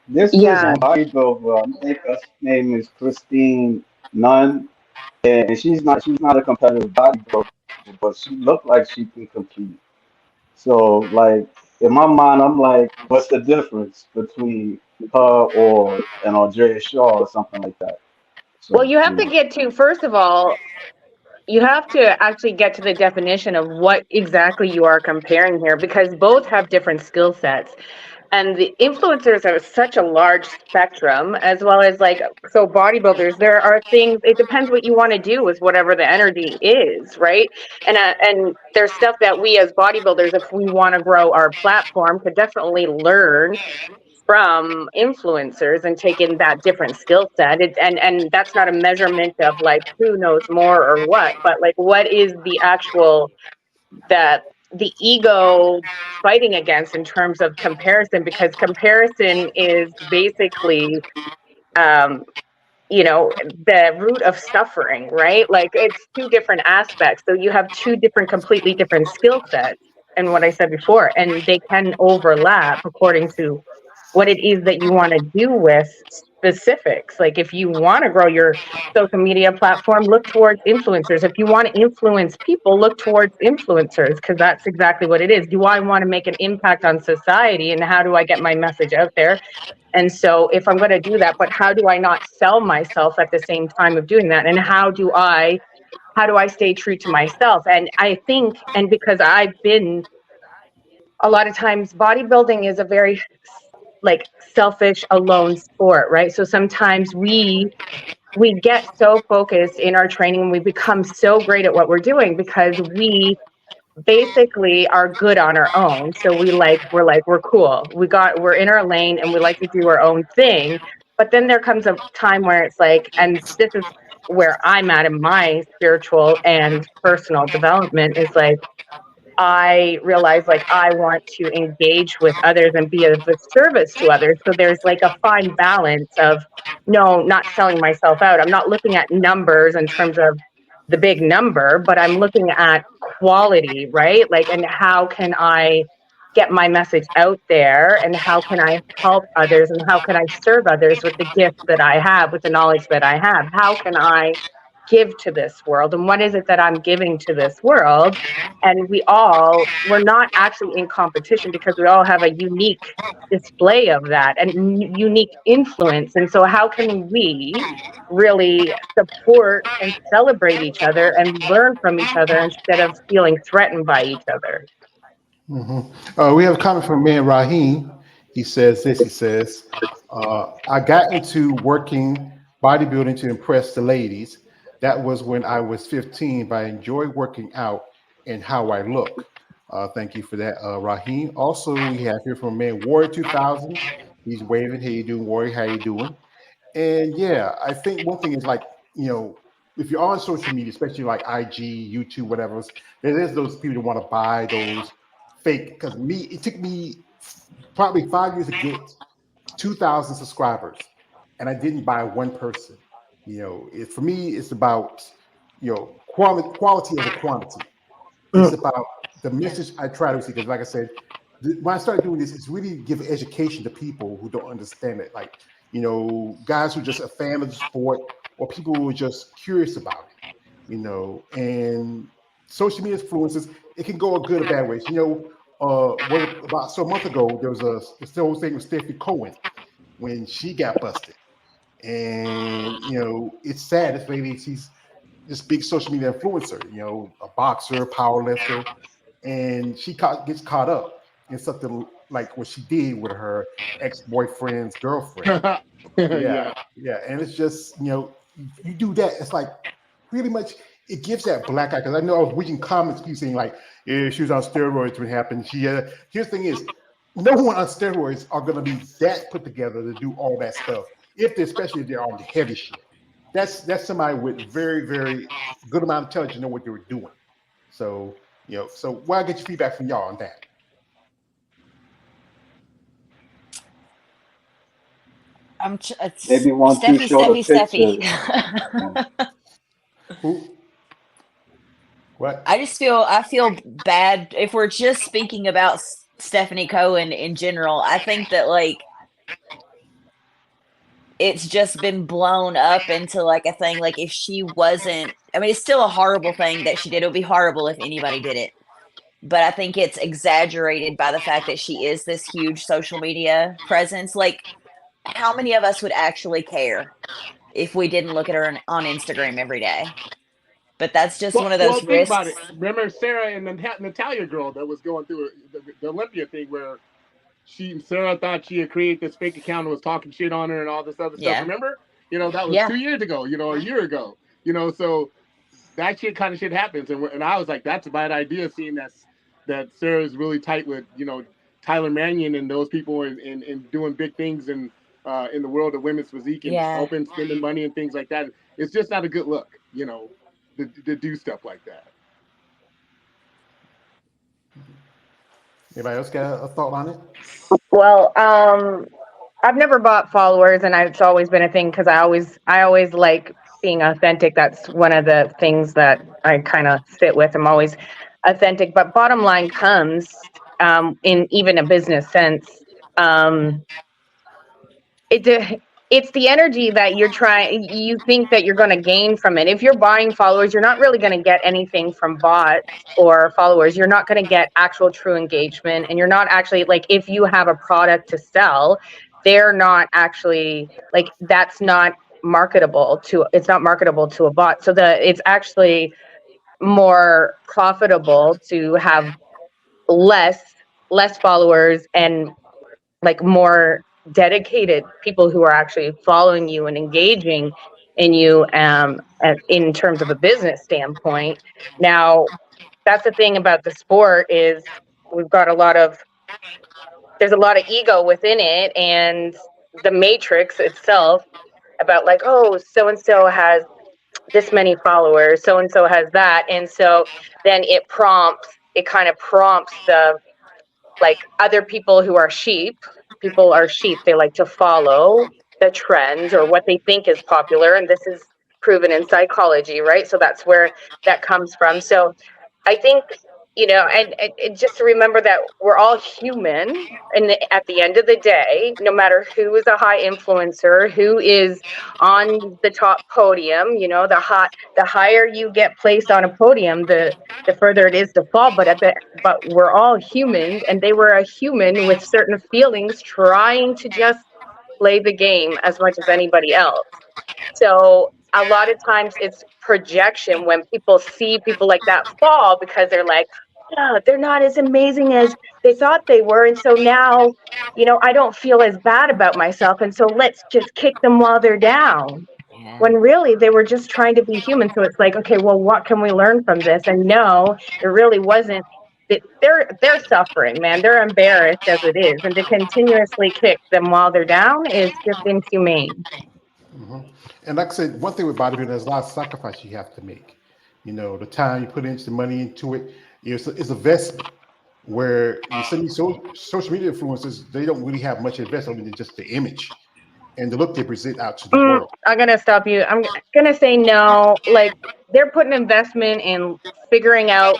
This Yeah. one bodybuilder, I think her name is Christine Nunn, and she's not a competitive bodybuilder, but she looked like she can compete. So like in my mind, I'm like, what's the difference between her or an Andrea Shaw or something like that? Well, So you have you to know, get to, first of all, you have to actually get to the definition of what exactly you are comparing here, because both have different skill sets. And the influencers have such a large spectrum, as well as like, so bodybuilders, there are things, it depends what you want to do with whatever the energy is, right? And there's stuff that we as bodybuilders, if we want to grow our platform, could definitely learn from influencers and take in that different skill set. And that's not a measurement of like who knows more or what, but like what is the actual, that the ego fighting against in terms of comparison, because comparison is basically, um the root of suffering, right? Like it's two different aspects, so you have two different, completely different skill sets, and what I said before, and they can overlap according to what it is that you want to do with specifics. Like if you want to grow your social media platform, look towards influencers. If you want to influence people, look towards influencers, because that's exactly what it is. Do I want to make an impact on society, and how do I get my message out there? And so if I'm going to do that, but how do I not sell myself at the same time of doing that? And how do I stay true to myself? And I think, and because I've been, a lot of times bodybuilding is a very like selfish alone sport, right? So sometimes we get so focused in our training, and we become so great at what we're doing because we basically are good on our own. So we're cool. We're in our lane and we like to do our own thing. But then there comes a time where it's like, and this is where I'm at in my spiritual and personal development, is like I realize like I want to engage with others and be of a service to others. So there's like a fine balance of, no, not selling myself out. I'm not looking at numbers in terms of the big number, but I'm looking at quality, right? Like, and how can I get my message out there, and how can I help others, and how can I serve others with the gift that I have, with the knowledge that I have? How can I give to this world, and what is it that I'm giving to this world? And we're not actually in competition, because we all have a unique display of that and unique influence. And so how can we really support and celebrate each other and learn from each other instead of feeling threatened by each other? We have a comment from man Rahim. He says this. He says, "I got into working bodybuilding to impress the ladies. That was when I was 15. But I enjoy working out and how I look." Thank you for that, Rahim. Also, we have here from man Warrior 2000. He's waving. Hey, you doing, Warrior? How you doing? And yeah, I think one thing is like, you know, if you're on social media, especially like IG, YouTube, whatever, there is those people that want to buy those fake. Because me, it took me probably 5 years to get 2,000 subscribers, and I didn't buy one person. You know, for me, it's about quality over quantity. It's Mm. about the message I try to see. Because, like I said, when I started doing this, it's really give education to people who don't understand it. Like, guys who are just a fan of the sport, or people who are just curious about it. And social media influences, it can go a good or bad ways. About so a month ago, there was this whole thing with Steffi Cohen when she got busted, and it's sad. This lady, she's this big social media influencer, a boxer, power lifter, and gets caught up in something like what she did with her ex-boyfriend's girlfriend. Yeah, Yeah. yeah, and it's just you do that, it's like pretty much it gives that black eye. Because I know I was reading comments, people saying like, yeah, she was on steroids when it happened. Here's the thing is, no one on steroids are going to be that put together to do all that stuff, especially if they're on the heavy shit. That's somebody with very, very good amount of intelligence to know what they were doing. So so why get your feedback from y'all on that? maybe It's want to Steffi, show the Steffi, pictures. Steffi. Yeah. Who? What? I feel bad if we're just speaking about Stephanie Cohen in general. I think that like it's just been blown up into like a thing. Like if she wasn't, I mean, it's still a horrible thing that she did. It would be horrible if anybody did it. But I think it's exaggerated by the fact that she is this huge social media presence. Like, how many of us would actually care if we didn't look at her on Instagram every day? But that's just one of Well, those think about it. risks. Remember Sarah and the Natalia girl that was going through the Olympia thing where Sarah thought she had created this fake account and was talking shit on her and all this other stuff. Yeah. Remember? That was Yeah. 2 years ago. A year ago. So that shit happens, and I was like, that's a bad idea, seeing that Sarah's really tight with Tyler Mannion and those people, and doing big things in the world of women's physique and Yeah. helping spending money and things like that. It's just not a good look, to do stuff like that. Anybody else got a thought on it? Well, I've never bought followers, and it's always been a thing because I always like being authentic. That's one of the things that I kind of sit with. I'm always authentic, but bottom line comes in even a business sense. Um, it's the energy that you think that you're going to gain from it. If you're buying followers, you're not really going to get anything from bots or followers. You're not going to get actual true engagement, and you're not actually, like, if you have a product to sell, they're not actually, like, that's not marketable to it's not marketable to a bot. So it's actually more profitable to have less less followers and like more dedicated people who are actually following you and engaging in you, in terms of a business standpoint. Now, that's the thing about the sport is we've got there's a lot of ego within it, and the matrix itself about, like, oh, so and so has this many followers, so and so has that, and so then it kind of prompts the, like, other people who are sheep. People are sheep. They like to follow the trends or what they think is popular. And this is proven in psychology, right? So that's where that comes from. So I think, and just to remember that we're all human. And at the end of the day, no matter who is a high influencer, who is on the top podium, the higher you get placed on a podium, the further it is to fall. But we're all humans, and they were a human with certain feelings trying to just play the game as much as anybody else. So a lot of times it's projection when people see people like that fall, because they're like, oh, they're not as amazing as they thought they were. And so now, I don't feel as bad about myself. And so let's just kick them while they're down. Yeah. When really they were just trying to be human. So it's like, okay, well, what can we learn from this? And no, it really wasn't. They're suffering, man. They're embarrassed as it is. And to continuously kick them while they're down is just inhumane. And like I said, one thing with bodybuilding, there's a lot of sacrifice you have to make. The time you put into the money into it, it's a investment. Where you see these social media influencers, they don't really have much investment other than just the image and the look they present out to the world. I'm gonna stop you. I'm gonna say no. Like, they're putting investment in figuring out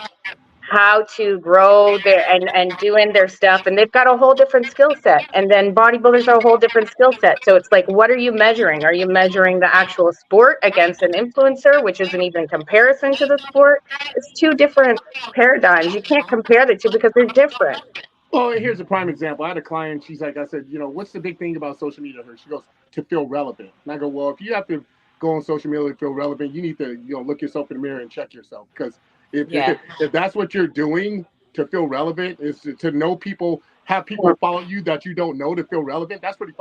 how to grow their and doing their stuff, and they've got a whole different skill set. And then bodybuilders are a whole different skill set. So it's like, what are you measuring? Are you measuring the actual sport against an influencer, which isn't even comparison to the sport? It's two different paradigms. You can't compare the two because they're different. Well, here's a prime example. I had a client. She's like, I said, what's the big thing about social media? She goes, to feel relevant. And I go, well, if you have to go on social media to feel relevant, you need to, look yourself in the mirror and check yourself. Because if Yeah. if that's what you're doing to feel relevant, is to know people, have people follow you that you don't know to feel relevant. That's pretty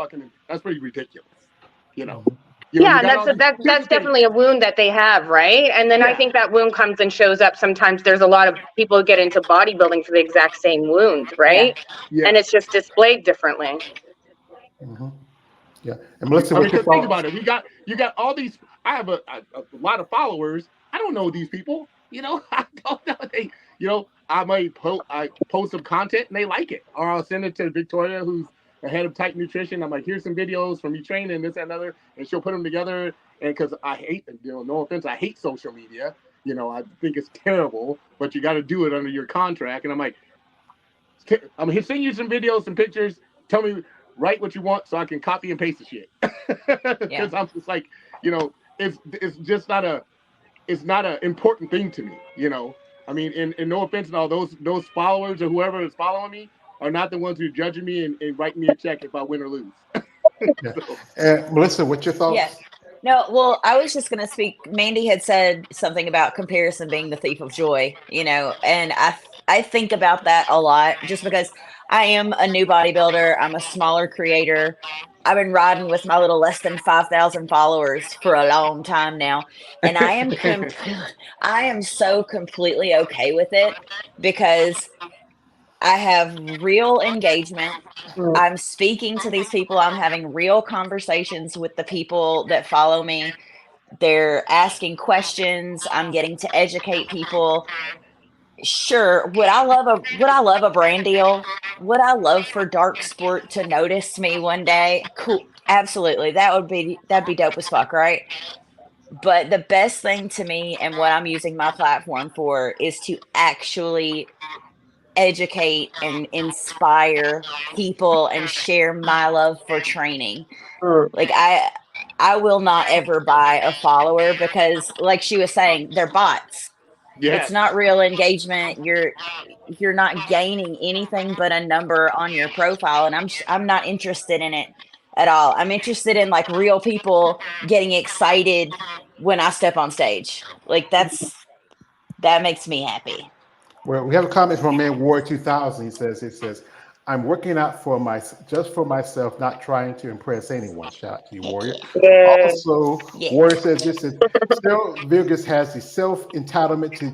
ridiculous. You know, Yeah, you and got all these that's people getting, definitely a wound that they have, right? And then I yeah, think that wound comes and shows up sometimes. There's a lot of people who get into bodybuilding for the exact same wound, Yeah. right? And it's yes. just displayed differently. Yeah. And Melissa, I mean, what's your because think thought? about it. You got all these. I have a lot of followers. I don't know these people. I don't know. I post some content and they like it, or I'll send it to Victoria, who's the head of Tight Nutrition. I'm like, here's some videos from me training, this and another, and she'll put them together. And because I hate, no offense, I hate social media. I think it's terrible, but you got to do it under your contract. And I'm like, I'm gonna send you some videos, some pictures. Tell me write what you want so I can copy and paste the shit. Yeah. Because I'm just like, it's just not a it's not an important thing to me. I mean, and no offense and all those followers or whoever is following me are not the ones who are judging me and writing me a check if I win or lose. Yeah. So And Melissa, what's your Yeah. thoughts? No, well, I was just going to speak. Mandy had said something about comparison being the thief of joy, and I think about that a lot just because I am a new bodybuilder. I'm a smaller creator. I've been riding with my little less than 5,000 followers for a long time now, and I am so completely okay with it because I have real engagement. Mm. I'm speaking to these people. I'm having real conversations with the people that follow me. They're asking questions. I'm getting to educate people. Sure, would I love a brand deal? Would I love for Dark Sport to notice me one day? Cool. Absolutely. That'd be dope as fuck, right? But the best thing to me and what I'm using my platform for is to actually educate and inspire people and share my love for training. Mm. Like I will not ever buy a follower because like she was saying, they're bots. It's yes, not real engagement. You're not gaining anything but a number on your profile and I'm not interested in it at all. I'm interested in like real people getting excited when I step on stage. Like that makes me happy. Well, we have a comment from Man War 2000. It says, I'm working out just for myself, not trying to impress anyone. Shout out to you, Warrior. Yeah. Also, Yeah. Warrior says this is Sarah Vegas has the self entitlement to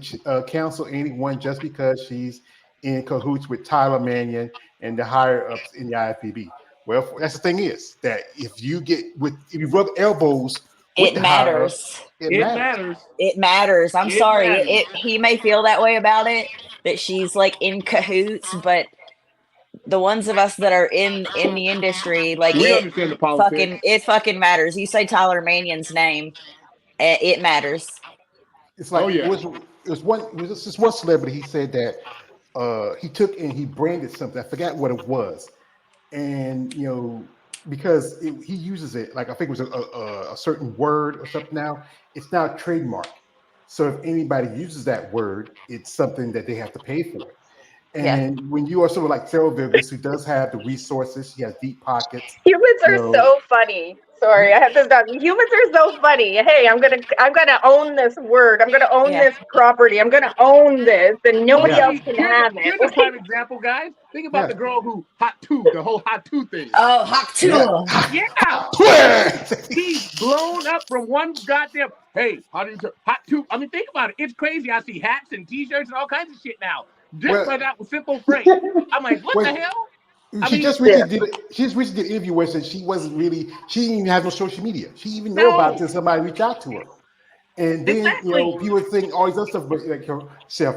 counsel anyone just because she's in cahoots with Tyler Mannion and the higher ups in the IFBB. Well, that's the thing is that if you rub elbows with It the higher ups, matters. it it matters. matters. It matters. I'm It sorry. matters. He may feel that way about it, that she's like in cahoots, but the ones of us that are in the industry, like We understand the politics. it fucking matters. You say Tyler Mannion's name, it matters. It's Oh like yeah. it was this one celebrity. He said that he took and he branded something. I forgot what it was, and because he uses it like I think it was a certain word or something. Now it's now trademark. So if anybody uses that word, it's something that they have to pay for it. Yeah. And when you are someone like Sarah Vegas, who does have the resources, she has deep pockets. Humans You are know, so funny. Sorry, you, I have this down. Humans are so funny. Hey, I'm gonna own this word. I'm gonna own Yeah. this property. I'm gonna own this, and Well, nobody yeah, else see, can here's a have it. here's a prime example, guys. Think about yeah, the girl who hot tube, the whole hot tube thing. Oh, Hawk yeah. Tuah. Yeah, she's blown up from one goddamn. Hey, how do you hot tube? I mean, think about it. It's crazy. I see hats and T-shirts and all kinds of shit now just well, by that simple phrase. I'm like, what the well, hell? I She mean, just Yeah. recently did. She just recently did an interview where she said she didn't even have no social media. She didn't even know about it no, until somebody reached out to her. And then exactly. people think all these other stuff, but like her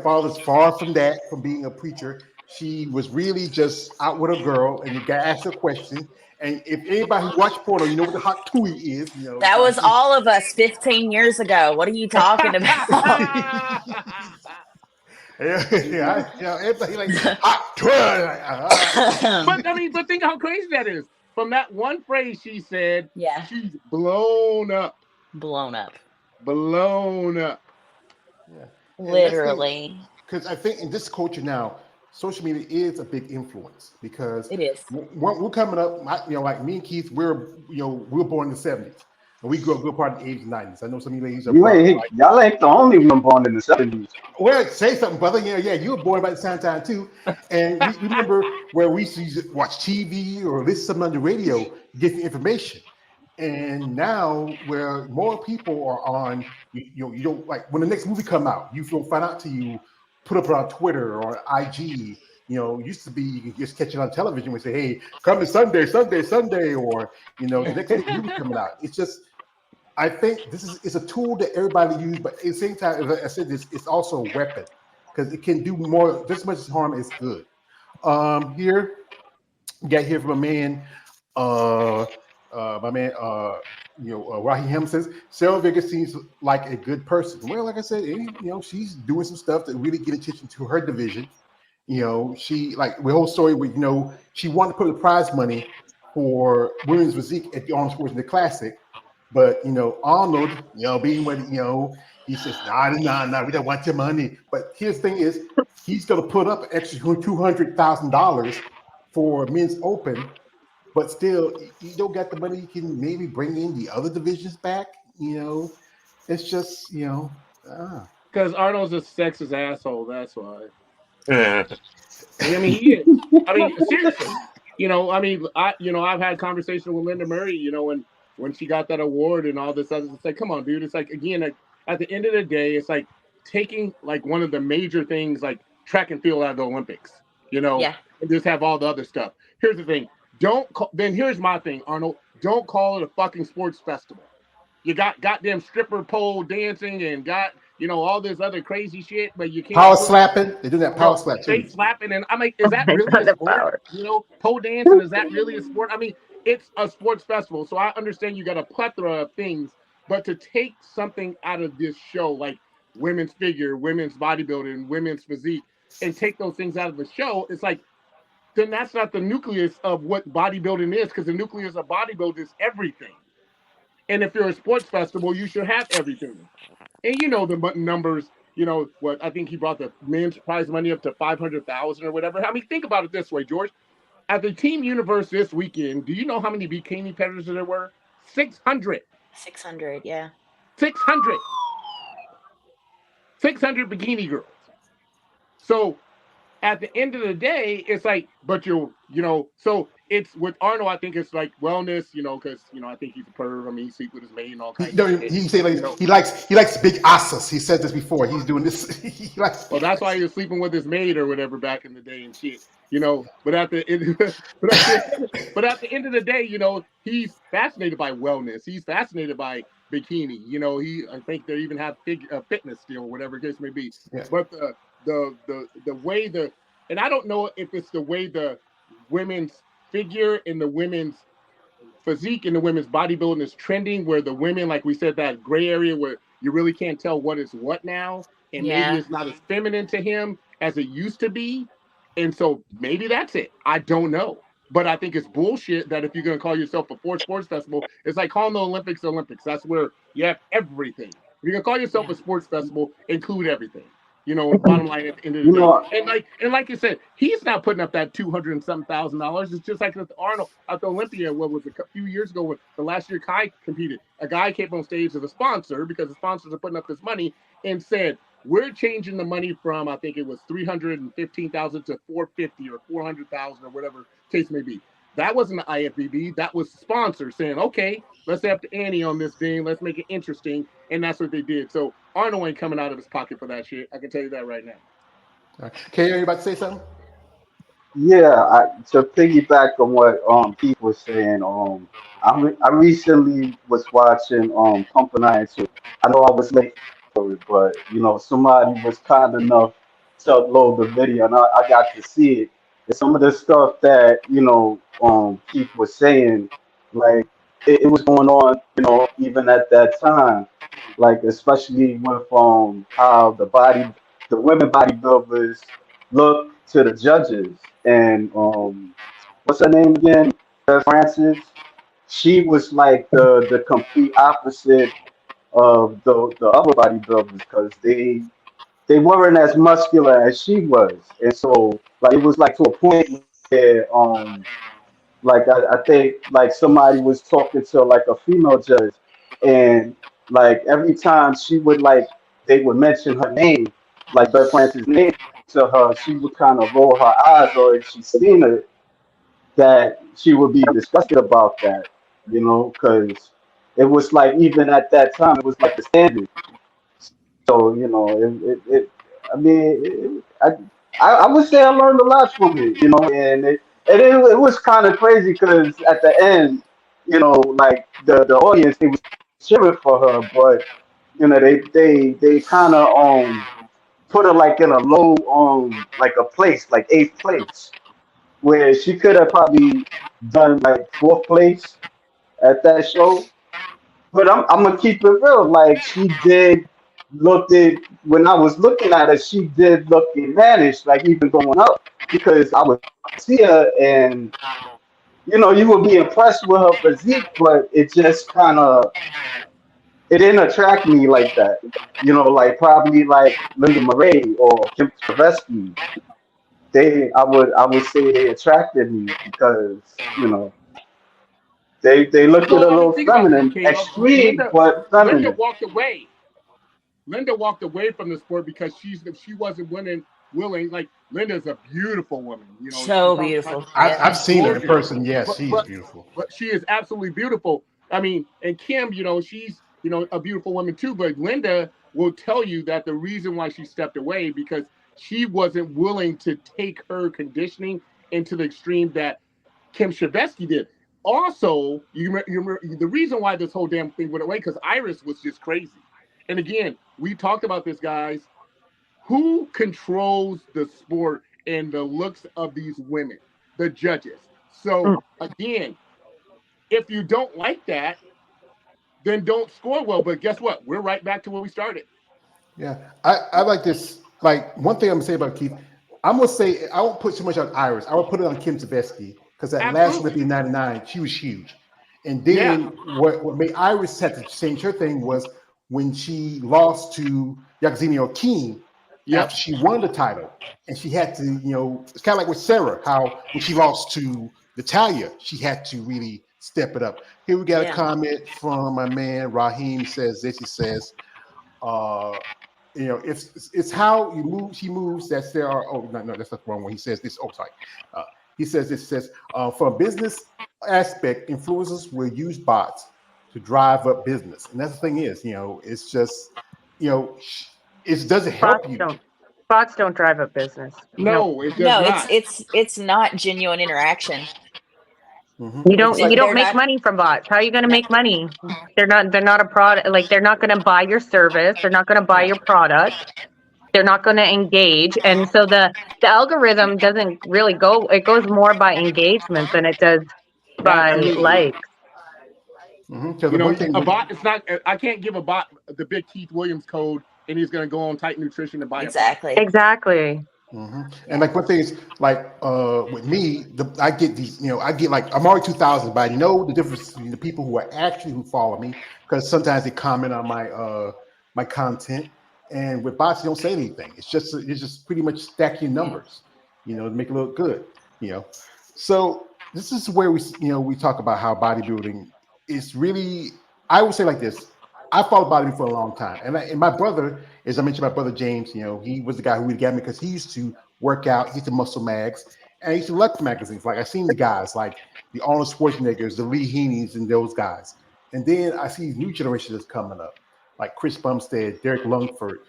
father's far from that, from being a preacher. She was really just out with a girl, and the guy asked her a question. And if anybody who watched porno, you know what the hot tui is. That was all of us 15 years ago. What are you talking about? yeah, everybody like hot tui. Like, But I mean, but think how crazy that is. From that one phrase she said, Yeah. she's blown up, Blown up. blown up. yeah. And that's the Literally. because I think in this culture now, social media is a big influence because It is. we're coming up, like me and Keith, we were born in the '70s and we grew up good part of the '80s and '90s. I know some of you ladies are probably like, Y'all ain't the only one born in the '70s. well, say something, brother. Yeah, you were born about the same time too. And we remember where we used to watch TV or listen to something on the radio, get the information. And now, where more people are on, you don't like when the next movie come out, you don't find out till you put up on Twitter or IG. Used to be you can just catch it on television and say, "Hey, coming Sunday, Sunday, Sunday," or the next movie coming out. It's just I think this is a tool that everybody use, but at the same time, as I said this, it's also a weapon because it can do more, just as much harm as good. Here, we got here from a man, uh, my man, Raheem says, Sarah Vegas seems like a good person. Well, like I said, she's doing some stuff that really get attention to her division. She like the whole story with, she wanted to put the prize money for women's physique at the Arnold Schwarzenegger Classic. But Arnold, being what he says, nah, we don't want your money. But here's the thing: is he's going to put up an extra $200,000 for men's open, but still, you don't get the money. You can maybe bring in the other divisions back. It's just ah. Because Arnold's a sexist asshole. That's why. I mean, he is. I mean, seriously. I've had conversation with Linda Murray. When she got that award and all this other. It's like, come on, dude. It's like again, like, at the end of the day, it's like taking like one of the major things like track and field out of the Olympics. Yeah. And just have all the other stuff. Here's the thing. Then here's my thing, Arnold. Don't call it a fucking sports festival. You got goddamn stripper pole dancing and got all this other crazy shit, but you can't Power put slapping. They do that power slap too. face slapping. And I'm like, is that really a The sport? power. Pole dancing, is that really a sport? I mean, it's a sports festival, so I understand you got a plethora of things, but to take something out of this show like women's figure, women's bodybuilding, women's physique, and take those things out of the show, it's like then that's not the nucleus of what bodybuilding is, because the nucleus of bodybuilding is everything. And if you're a sports festival, you should have everything. And the numbers. What I think he brought the men's prize money up to 500,000 or whatever. I mean, think about it this way, George. At the Team Universe this weekend, do you know how many bikini competitors there were? 600. 600, yeah. 600. 600 bikini girls. So at the end of the day, it's like, but so it's with Arnold. I think it's like wellness, because I think he's a perv. I mean, he sleeps with his maid and all kinds of shit. He say like he likes big asses. He said this before. He's doing this. He likes. Well, that's why he was sleeping with his maid or whatever back in the day and shit. But at the end, but at the end of the day, he's fascinated by wellness. He's fascinated by bikini. I think they even have fitness still, whatever the case may be. Yeah. But the way and I don't know if it's the way the women's figure and the women's physique and the women's bodybuilding is trending, where the women, like we said, that gray area where you really can't tell what is what now, and maybe Yeah. it's not as feminine to him as it used to be, and so maybe that's it. I don't know, but I think it's bullshit that if you're going to call yourself a sports festival, it's like calling the Olympics the Olympics. That's where you have everything. If you're going to call yourself Yeah. a sports festival, include everything. Bottom line at the end of the You day, know, and like you said, he's not putting up that 200 and something $1,000. It's just like with Arnold at the Olympia. What was it, a few years ago? When the last year Kai competed, a guy came on stage as a sponsor because the sponsors are putting up this money and said, "We're changing the money from, I think it was 315,000 to 450 or 400,000 or whatever case may be." That wasn't the IFBB. That was the sponsor saying, "Okay, let's have the ante on this thing. Let's make it interesting." And that's what they did. So Arnold ain't coming out of his pocket for that shit. I can tell you that right now. Kay, are you about to say something? yeah, to piggyback on what Keith was saying, I recently was watching Pumping Iron 2. I know I was late for it, but somebody was kind enough to upload the video, and I got to see it. And some of the stuff that Keith was saying, like it was going on, even at that time, like especially with how the women bodybuilders look to the judges, and what's her name again? Francis. She was like the complete opposite of the other bodybuilders because they weren't as muscular as she was, and so like it was like to a point where like I think like somebody was talking to like a female judge, and like every time she would like they would mention her name, like Beth Francis' name to her, she would kind of roll her eyes, or if she's seen it, that she would be disgusted about that, because it was like even at that time it was like the standard. So I mean, I would say I learned a lot from it, and it was kind of crazy because at the end, like the audience they was cheering for her, but they kind of put her like in a low like a place like eighth place where she could have probably done like fourth place at that show. But I'm gonna keep it real. Like she did looked it when I was looking at her, she did look managed, like even going up because I would see her and you would be impressed with her physique, but it just kind of it didn't attract me like that. Like probably like Linda Marais or Kim Travesky. I would say they attracted me because they looked a Well, I mean, little think about this, feminine, Caleb. extreme but Linda feminine. walked away. Linda walked away from the sport because she wasn't willing. Like Linda's a beautiful woman. She So talks like beautiful. Yeah. I've she's seen her in gorgeous, person. Yes, but she is but beautiful. but she is absolutely beautiful. I mean, and Kim, she's a beautiful woman too. But Linda will tell you that the reason why she stepped away because she wasn't willing to take her conditioning into the extreme that Kim Shavesky did. Also, the reason why this whole damn thing went away because Iris was just crazy. And again, we talked about this, guys. Who controls the sport and the looks of these women? The judges. So Mm. again, if you don't like that, then don't score well. But guess what? We're right back to where we started. Yeah, I like this. Like one thing I'm gonna say about Keith, I'm gonna say I won't put too much on Iris. I will put it on Kim Tversky because that last Absolutely. Olympic '99, she was huge. And Yeah. then what made Iris had to change her thing was when she lost to Yakzini O'Keem after Yep. she won the title, and she had to, it's kind of like with Sarah, how when she lost to Natalia, she had to really step it up. Here we got a Yeah. comment from my man Raheem. Says this. He says. Uh, it's how you move. She moves. That's there are. Oh no, that's not the wrong one. He says this. Oh, sorry. Uh, he says this says from a business aspect, influencers will use bots to drive up business, and that's the thing is, it's just, you know, it doesn't help Bots you. don't. Bots don't drive a business. No, No, it does No, not. it's not genuine interaction. Hmm. you It's don't. like You don't they're make not. money from bots. How are you going to No, make money? They're not a product. Like they're not going to buy your service. They're not going to buy no. your product. They're not going to engage, and so the algorithm doesn't really go. It goes more by engagement than it does by Absolutely. likes. So the one thing A with bot. It's not. I can't give a bot the big Keith Williams code, and he's going to go on Tight Nutrition and buy a product. Exactly. Exactly. And Yeah. like one thing is like with me, I get these, I get like I'm already 2000, but I know the difference between the people who are actually who follow me because sometimes they comment on my content, and with bots they don't say anything. It's just pretty much stacking Yeah. numbers, to make it look good, you know. So this is where we talk about how bodybuilding is really. I would say like this. I followed bodybuilding for a long time, and my brother, as I mentioned, my brother James, he was the guy who really got me because he used to work out, he used to muscle mags, and I used to look magazines. Like I seen the guys like the Arnold Schwarzeneggers, the Lee Heenies, and those guys. And then I see new generations that's coming up, like Chris Bumstead, Derek Lungford,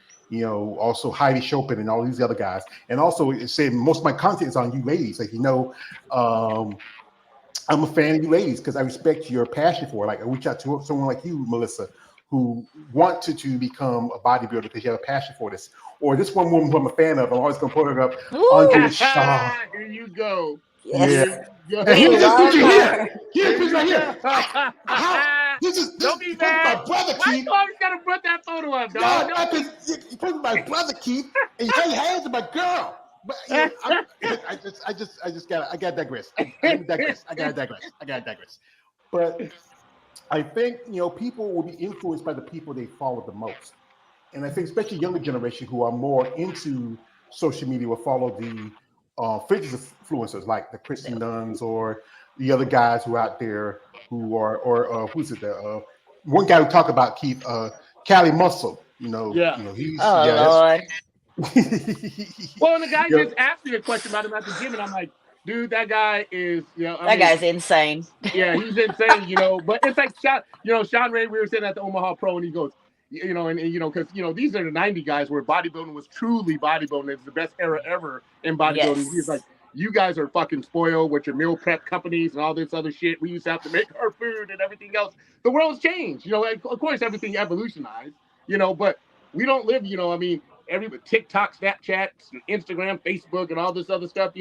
also Heidi Chopin and all these other guys. And also it said most of my content is on you ladies. Like um, I'm a fan of you ladies because I respect your passion for it. Like I reach out to someone like you, Melissa, who wanted to become a bodybuilder because you have a passion for this. Or this one woman who I'm a fan of, I'm always gonna put her up, Woo! Andrea Shaw. Here you go. Yeah. Yes. Here you And We here's go. this love picture here. her. Here's a Here picture you right here. go. How this Don't is be supposed to be mad. my brother, Why Keith. you always gotta put that photo up, dog? No, Don't be. because you're supposed to be my brother, Keith, and you hold hands with my girl. But I gotta digress. Let me digress. I gotta digress. But I think people will be influenced by the people they follow the most, and I think especially younger generation who are more into social media will follow the fitness influencers like the Kristen Dunns or the other guys who are out there who are or who's it? The one guy who talked about Keith Cali Muscle. Yeah. He's Oh yeah that's. Lord. Well, and the guy you know, just asked me a question about him at the gym, and I'm like, dude, that guy is, I That mean, guy's insane. yeah, he's insane, But it's like Sean Ray. We were sitting at the Omaha Pro, and he goes, and because these are the '90 guys where bodybuilding was truly bodybuilding. It's the best era ever in bodybuilding. He's like, Yes. you guys are fucking spoiled with your meal prep companies and all this other shit. We used to have to make our food and everything else. The world's changed, like, of course, everything evolutionized, but we don't live, I mean, every TikTok, Snapchat, Instagram, Facebook, and all this other stuff,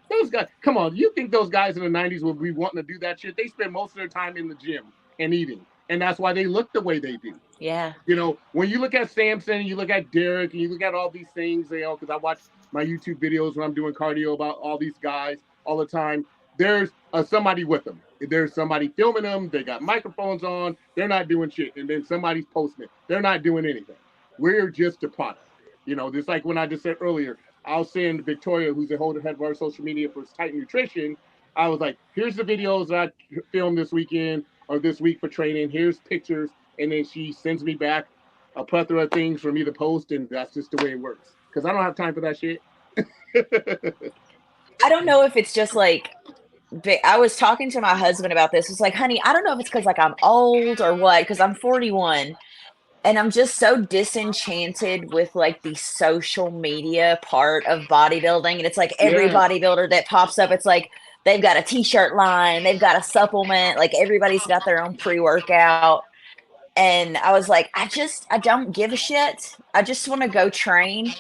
those guys, come on, you think those guys in the '90s would be wanting to do that shit? They spend most of their time in the gym and eating, and that's why they look the way they do. Yeah. When you look at Samson, you look at Derek, and you look at all these things, because I watch my YouTube videos when I'm doing cardio about all these guys all the time. there's somebody with them. There's somebody filming them. They got microphones on. They're not doing shit. And then somebody's posting it. They're not doing anything. We're just a product. Just like when I just said earlier, I was saying to Victoria, who's the holder head of our social media for Titan Nutrition, I was like, here's the videos that I filmed this weekend or this week for training. Here's pictures. And then she sends me back a plethora of things for me to post. And that's just the way it works. Because I don't have time for that shit. I don't know if it's just like I was talking to my husband about this. It's like, honey, I don't know if it's because like I'm old or what, because I'm 41 and I'm just so disenchanted with like the social media part of bodybuilding. And it's like every Yes. bodybuilder that pops up, it's like they've got a t-shirt line, they've got a supplement, like everybody's got their own pre-workout. And I was like, I don't give a shit. I just want to go train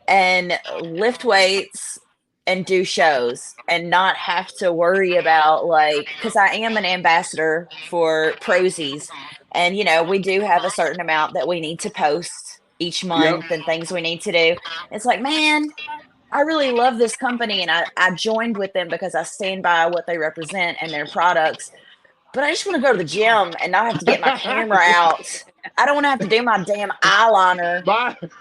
and lift weights and do shows and not have to worry about like because I am an ambassador for Prosies and we do have a certain amount that we need to post each Yep. month and things we need to do. It's like, man, I really love this company and I joined with them because I stand by what they represent and their products. But I just want to go to the gym and not have to get my camera out. I don't want to have to do my damn eyeliner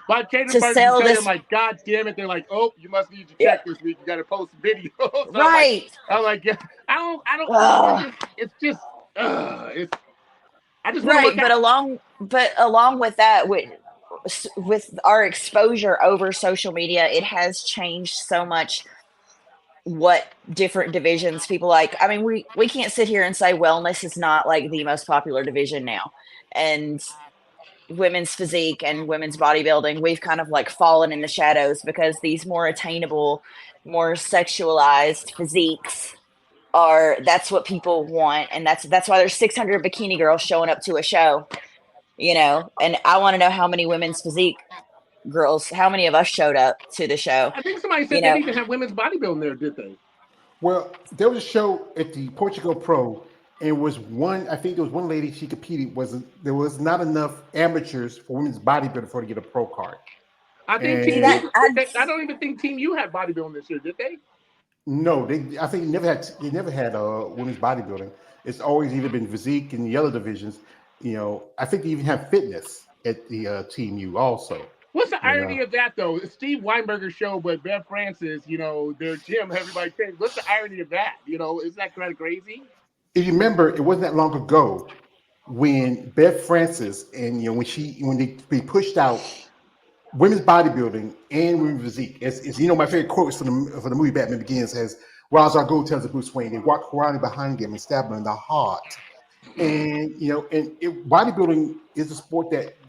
my training to partners will sell tell you, I'm this. like, God damn it. They're like, oh, you must need your Yeah, check this week. You got to post videos. So right. I'm like, yeah, I don't, Ugh. it's just, I just want to work Right, out. but along with that, with our exposure over social media, it has changed so much what different divisions people like. I mean, we can't sit here and say wellness is not like the most popular division now, and women's physique and women's bodybuilding, we've kind of like fallen in the shadows because these more attainable, more sexualized physiques are that's what people want, and that's why there's 600 bikini girls showing up to a show. And I want to know how many women's physique girls, how many of us showed up to the show. I think somebody you said they know didn't even have women's bodybuilding there, did they? Well, there was a show at the Portugal Pro, and it was one. I think there was one lady she competed. There was not enough amateurs for women's bodybuilding for her to get a pro card. I think See Team And that U, I I don't even think Team U had bodybuilding this year, did they? no, I think they never had women's bodybuilding. It's always either been physique in the other divisions. I think they even have fitness at the Team U also. What's the You irony know, of that, though? It's Steve Weinberger's show, but Bev Francis, their gym, everybody trains. What's the irony of that? Is that kind of crazy? if you remember, it wasn't that long ago when Beth Francis and when they pushed out women's bodybuilding and women's physique. As my favorite quote is from the movie Batman Begins has Ra's al Ghul tells Bruce Wayne, they walk around behind him and stab him in the heart. And bodybuilding is a sport that